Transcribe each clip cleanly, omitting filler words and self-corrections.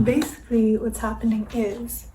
basically what's happening is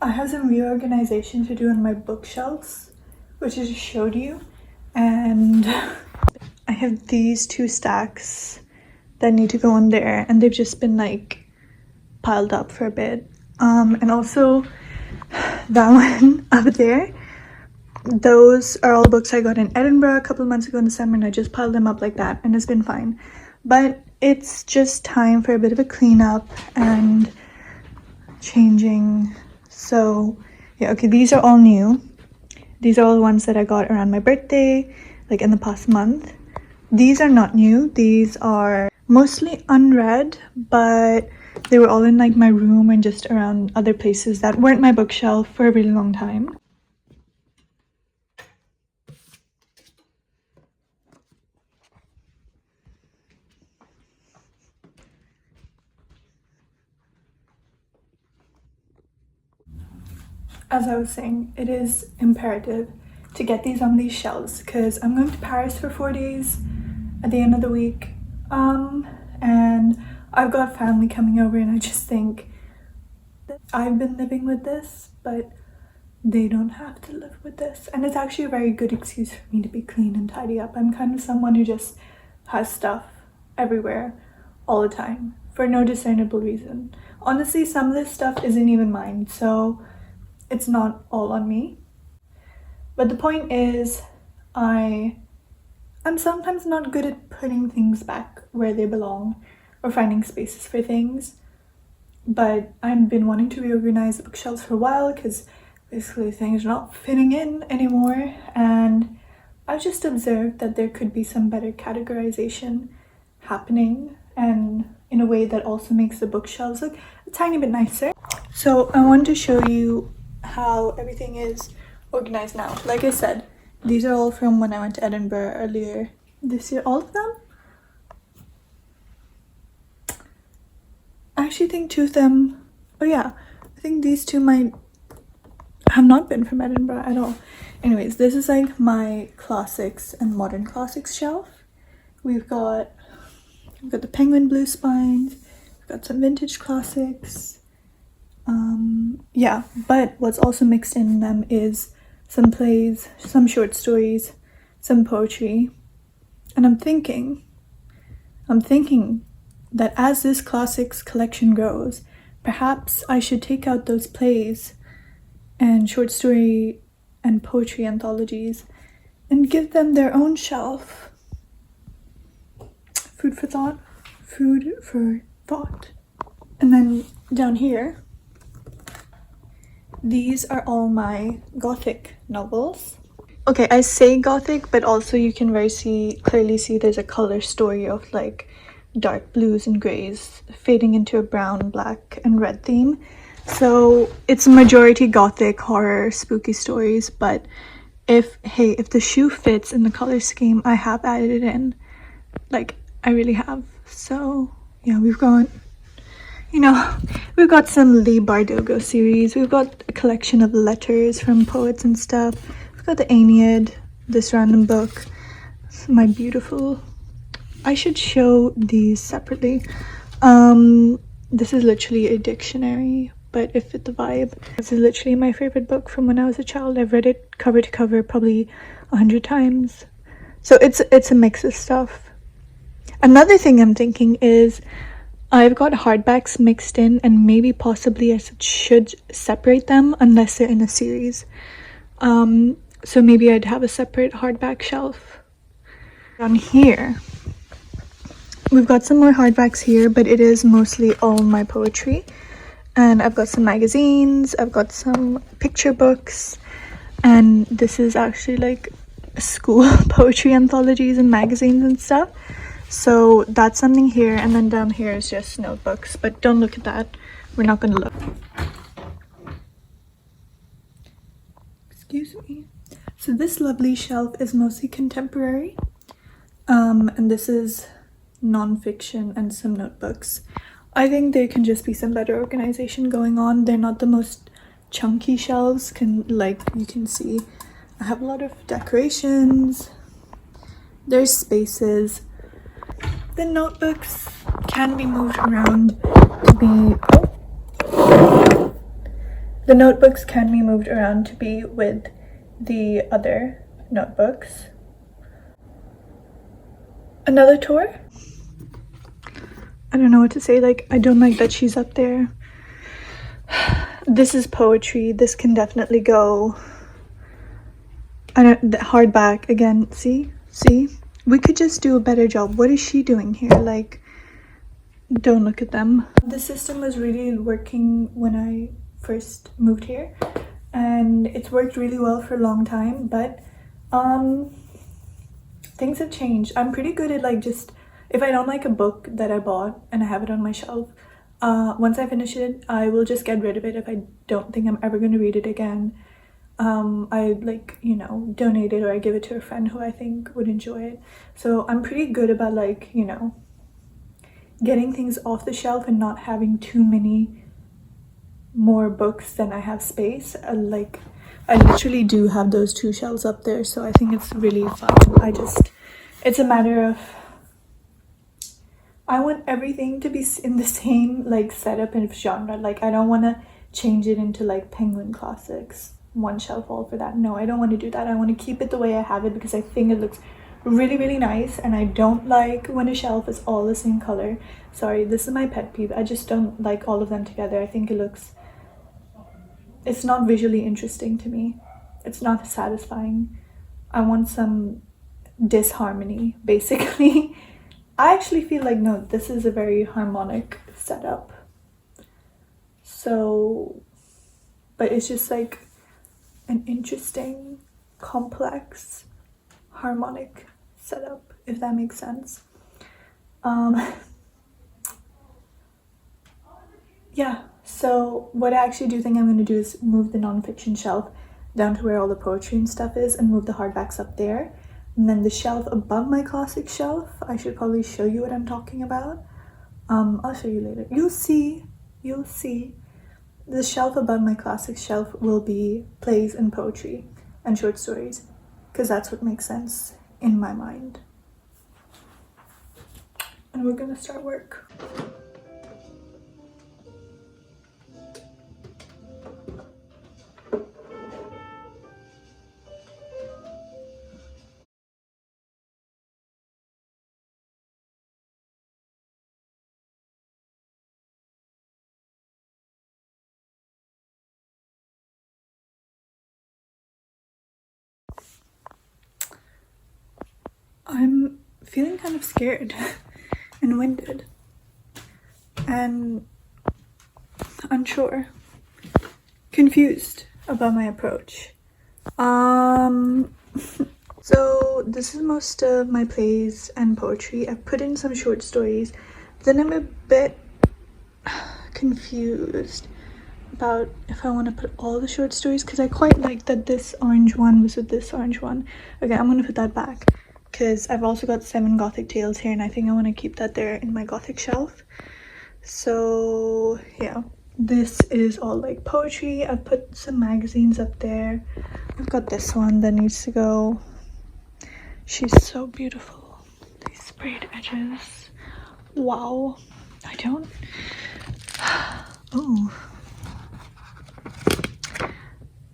I have some reorganization to do on my bookshelves, which I just showed you, and I have these two stacks that need to go on there, and they've just been like piled up for a bit. And also that one up there, those are all books I got in Edinburgh a couple months ago in the summer, and I just piled them up like that, and it's been fine. But it's just time for a bit of a cleanup and changing. So yeah, okay, these are all new. These are all the ones that I got around my birthday, like in the past month. These are not new. These are mostly unread, but they were all in like my room and just around other places that weren't my bookshelf for a really long time. As I was saying, it is imperative to get these on these shelves because I'm going to Paris for 4 days at the end of the week. And I've got family coming over, and I just think that I've been living with this, but they don't have to live with this. And it's actually a very good excuse for me to be clean and tidy up. I'm kind of someone who just has stuff everywhere all the time for no discernible reason. Honestly, some of this stuff isn't even mine, so it's not all on me. But the point is, I'm sometimes not good at putting things back where they belong or finding spaces for things. But I've been wanting to reorganize the bookshelves for a while because basically things are not fitting in anymore. And I've just observed that there could be some better categorization happening, and in a way that also makes the bookshelves look a tiny bit nicer. So I wanted to show you how everything is organized now. Like I said, these are all from when I went to Edinburgh earlier this year. All of them? I actually think two of them, oh yeah, I think these two might have not been from Edinburgh at all. Anyways, this is like my classics and modern classics shelf. We've got the penguin blue spines, we've got some vintage classics. Yeah, but what's also mixed in them is some plays, some short stories, some poetry. And I'm thinking that as this classics collection grows, perhaps I should take out those plays and short story and poetry anthologies and give them their own shelf. Food for thought. Food for thought. And then down here, these are all my Gothic novels. Okay, I say Gothic, but also you can clearly see there's a color story of like dark blues and grays fading into a brown, black, and red theme. So it's a majority Gothic horror spooky stories, but if the shoe fits in the color scheme, I have added it in. Like, I really have. So yeah, we've got some Lee Bardugo series. We've got a collection of letters from poets and stuff. We've got the Aeneid, this random book, my beautiful. I should show these separately. This is literally a dictionary, but it fit the vibe. This is literally my favorite book from when I was a child. I've read it cover to cover probably 100 times. So it's a mix of stuff. Another thing I'm thinking is I've got hardbacks mixed in, and maybe possibly I should separate them unless they're in a series. So maybe I'd have a separate hardback shelf. Down here, we've got some more hardbacks here, but it is mostly all my poetry. And I've got some magazines, I've got some picture books, and this is actually like school poetry anthologies and magazines and stuff. So that's something here, and then down here is just notebooks, but don't look at that. We're not gonna look. Excuse me. So this lovely shelf is mostly contemporary, and this is non-fiction and some notebooks. I think there can just be some better organization going on. They're not the most chunky shelves, like you can see. I have a lot of decorations. There's spaces. The notebooks can be moved around to be the notebooks can be moved around to be with the other notebooks. Another tour? I don't know what to say. Like, I don't like that she's up there. This is poetry. This can definitely go. I don't, the hardback again. See, we could just do a better job. What is she doing here? Like, don't look at them. The system was really working when I first moved here, and it's worked really well for a long time, but things have changed. I'm pretty good at, like, just if I don't like a book that I bought and I have it on my shelf, once I finish it, I will just get rid of it if I don't think I'm ever going to read it again. I, like, you know, donate it, or I give it to a friend who I think would enjoy it. So I'm pretty good about, like, you know, getting things off the shelf and not having too many more books than I have space. Like, I literally do have those 2 shelves up there, so I think it's really fun. It's a matter of, I want everything to be in the same, like, setup and genre. Like, I don't want to change it into, like, Penguin Classics, 1 shelf all for that. No, I don't want to do that. I want to keep it the way I have it because I think it looks really, really nice, and I don't like when a shelf is all the same color. Sorry, this is my pet peeve. I just don't like all of them together. I think it's not visually interesting to me. It's not satisfying. I want some disharmony, basically. I actually feel like, no, this is a very harmonic setup. So, but it's just like an interesting, complex, harmonic setup, if that makes sense. Yeah, so what I actually do think I'm going to do is move the nonfiction shelf down to where all the poetry and stuff is, and move the hardbacks up there. And then the shelf above my classic shelf, I should probably show you what I'm talking about. I'll show you later. You'll see. The shelf above my classic shelf will be plays and poetry and short stories, because that's what makes sense in my mind. And we're gonna start work. I'm feeling kind of scared and winded and unsure, confused about my approach. So this is most of my plays and poetry. I've put in some short stories, then I'm a bit confused about if I want to put all the short stories, because I quite like that this orange one was with this orange one. Okay, I'm gonna put that back, because I've also got 7 Gothic tales here, and I think I want to keep that there in my Gothic shelf. So yeah, this is all like poetry. I've put some magazines up there. I've got this one that needs to go. She's so beautiful. These sprayed edges. Wow. I don't. Oh.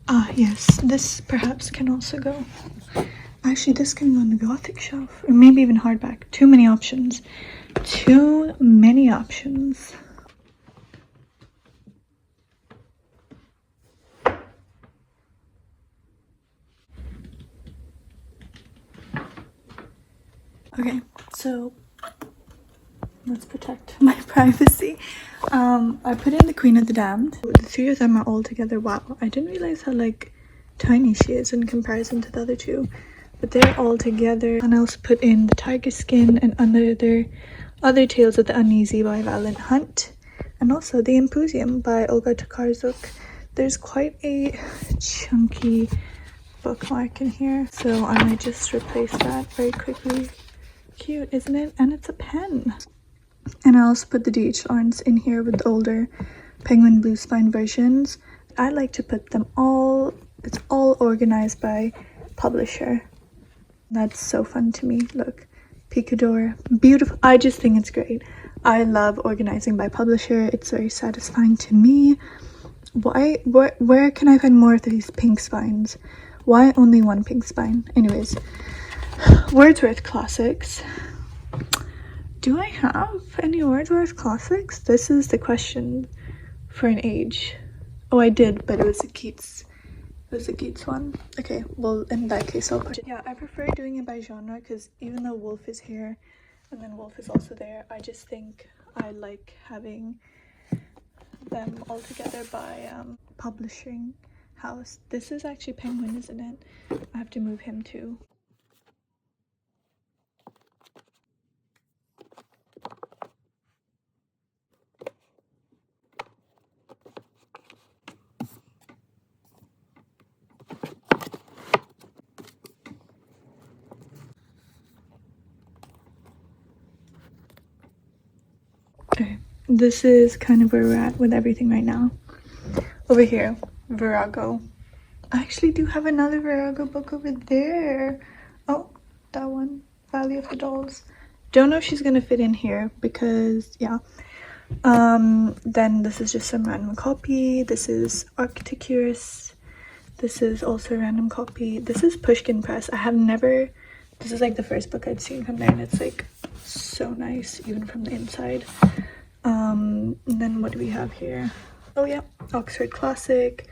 Ah, yes. This perhaps can also go. Actually, this can go on the Gothic shelf, or maybe even hardback. Too many options. Too many options. Okay, so let's protect my privacy. I put in the Queen of the Damned. The 3 of them are all together. Wow, I didn't realize how, like, tiny she is in comparison to the other 2. But they're all together. And I also put in the Tiger Skin and other Tales of the Uneasy by Valiant Hunt, and also the Impusium by Olga Tokarzuk. There's quite a chunky bookmark in here, so I might just replace that very quickly. Cute, isn't it? And it's a pen. And I also put the D.H. Lawrence in here with the older Penguin Blue Spine versions. I like to put them all, it's all organized by publisher. That's so fun to me. Look, Picador, beautiful. I just think it's great. I love Organizing by Publisher. It's very satisfying to me. Where can I find more of these pink spines? Why only one pink spine? Anyways, Wordsworth classics. Do I have any Wordsworth classics? This is the question for an age. Oh, I did, but it was a Keats. It was a Keats one. Okay, well, in that case, I'll put it. Yeah, I prefer doing it by genre because even though Wolf is here and then Wolf is also there, I just think I like having them all together by publishing house. This is actually Penguin, isn't it? I have to move him too. Okay, this is kind of where we're at with everything right now. Over here, Virago. I actually do have another Virago book over there. Oh, that one, Valley of the Dolls. Don't know if she's gonna fit in here because yeah. Then this is just some random copy. This is Arcticurus. This is also a random copy. This is Pushkin Press. I have never, this is like the first book I've seen from there, and it's like so nice even from the inside. And then what do we have here? Oh yeah, Oxford Classic.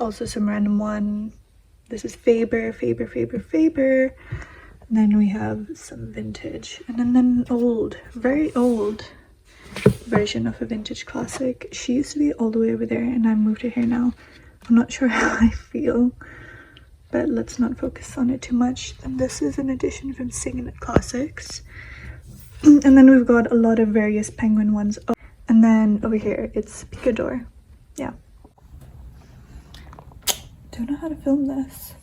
Also some random one. This is Faber. And then we have some vintage, and then an old, very old version of a vintage classic. She used to be all the way over there and I moved her here now. I'm not sure how I feel, but let's not focus on it too much. And this is an edition from Singing It Classics. And then we've got a lot of various Penguin ones. Oh, and then over here it's Picador. Yeah. Don't know how to film this.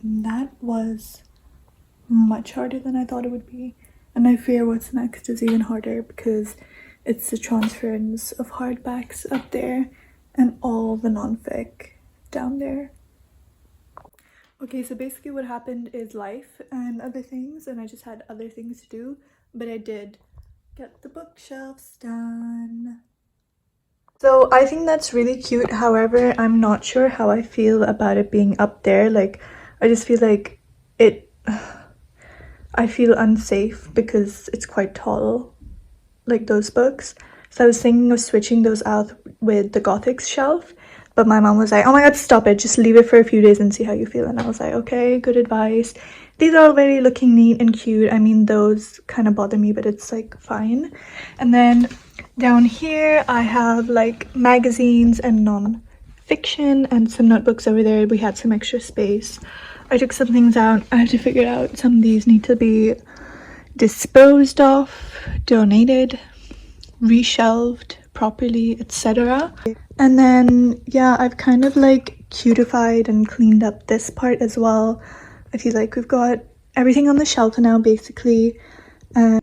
That was much harder than I thought it would be, and I fear what's next is even harder because it's the transference of hardbacks up there and all the non-fic down there. Okay, so basically what happened is life and other things, and I just had other things to do, but I did get the bookshelves done. So I think that's really cute. However, I'm not sure how I feel about it being up there. Like, I just feel like it, I feel unsafe because it's quite tall, like those books. So I was thinking of switching those out with the Gothic shelf, but my mom was like, oh my god, stop it, just leave it for a few days and see how you feel. And I was like, okay, good advice. These are already looking neat and cute. I mean, those kind of bother me, but it's like fine. And then down here I have like magazines and non-fiction and some notebooks over there. We had some extra space. I took some things out. I have to figure out some of these need to be disposed of, donated, reshelved properly, etc. And then yeah, I've kind of like cutified and cleaned up this part as well. I feel like we've got everything on the shelf now basically, and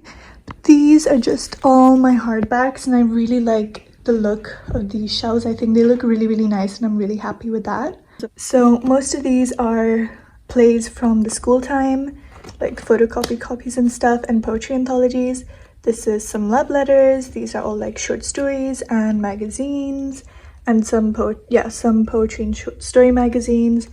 these are just all my hardbacks, and I really like the look of these shelves. I think they look really nice and I'm really happy with that. So most of these are plays from the school time, like photocopy copies and stuff, and poetry anthologies. This is some love letters. These are all like short stories and magazines, and some poetry and short story magazines.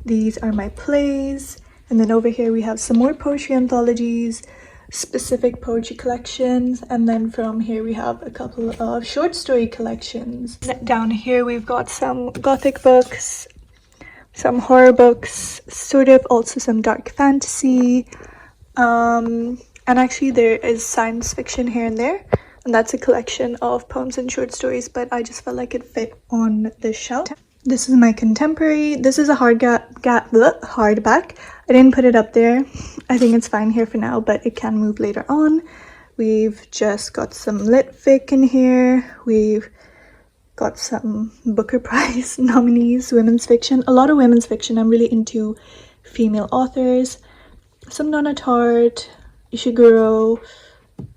These are my plays. And then over here we have some more poetry anthologies, specific poetry collections, and then from here we have a couple of short story collections. Down here we've got some gothic books, some horror books, sort of also some dark fantasy, and actually there is science fiction here and there, and that's a collection of poems and short stories, but I just felt like it fit on this shelf. This is my contemporary. This is a hardback. I didn't put it up there. I think it's fine here for now, but it can move later on. We've just got some lit fic in here. We've got some Booker Prize nominees, women's fiction. A lot of women's fiction. I'm really into female authors. Some Donna Tartt, Ishiguro.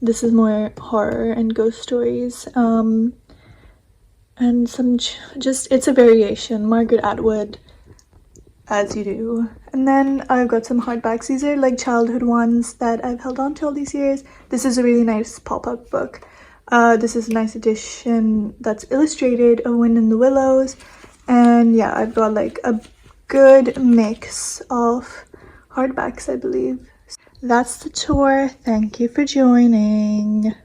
This is more horror and ghost stories. And some it's a variation, Margaret Atwood, as you do. And then I've got some hardbacks. These are like childhood ones that I've held on to all these years. This is a really nice pop-up book. This is a nice edition that's illustrated, A Wind in the Willows. And yeah, I've got like a good mix of hardbacks, I believe. That's the tour. Thank you for joining.